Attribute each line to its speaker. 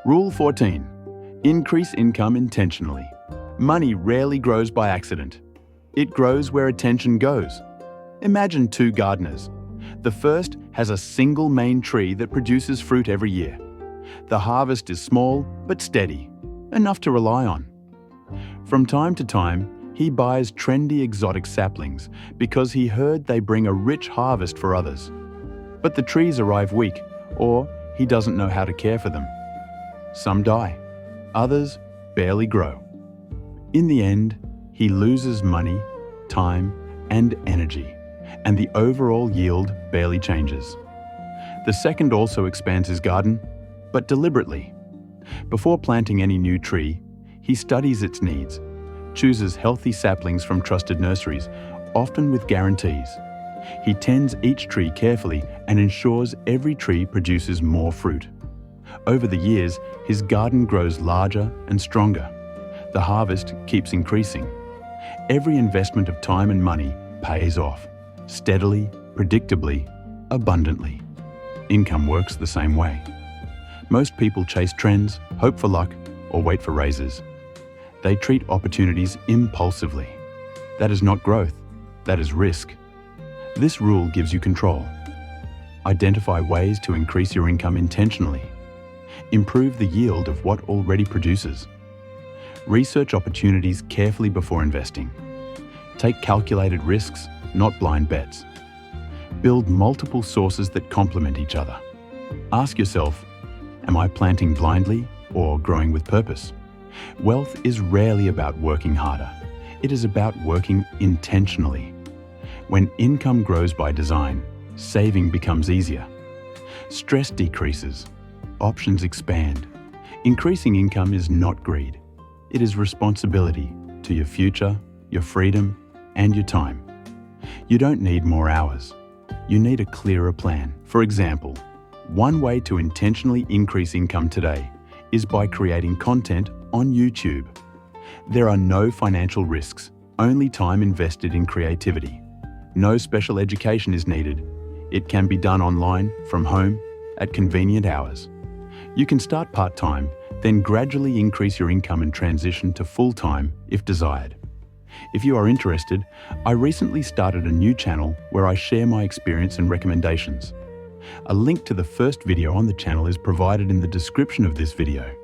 Speaker 1: Rule 14. Increase income intentionally. Money rarely grows by accident. It grows where attention goes. Imagine two gardeners. The first has a single main tree that produces fruit every year. The harvest is small but steady, enough to rely on. From time to time, he buys trendy exotic saplings because he heard they bring a rich harvest for others. But the trees arrive weak, or he doesn't know how to care for them. Some die, others barely grow. In the end, he loses money, time, and energy, and the overall yield barely changes. The second also expands his garden, but deliberately. Before planting any new tree, he studies its needs, chooses healthy saplings from trusted nurseries, often with guarantees. He tends each tree carefully and ensures every tree produces more fruit. Over the years, his garden grows larger and stronger. The harvest keeps increasing. Every investment of time and money pays off, steadily, predictably, abundantly. Income works the same way. Most people chase trends, hope for luck, or wait for raises. They treat opportunities impulsively. That is not growth, that is risk. This rule gives you control. Identify ways to increase your income intentionally. Improve the yield of what already produces. Research opportunities carefully before investing. Take calculated risks, not blind bets. Build multiple sources that complement each other. Ask yourself, am I planting blindly or growing with purpose? Wealth is rarely about working harder. It is about working intentionally. When income grows by design, saving becomes easier. Stress decreases. Options expand. Increasing income is not greed. It is responsibility to your future, your freedom, and your time. You don't need more hours. You need a clearer plan. For example, one way to intentionally increase income today is by creating content on YouTube. There are no financial risks, only time invested in creativity. No special education is needed. It can be done online, from home, at convenient hours. You can start part-time, then gradually increase your income and transition to full-time if desired. If you are interested, I recently started a new channel where I share my experience and recommendations. A link to the first video on the channel is provided in the description of this video.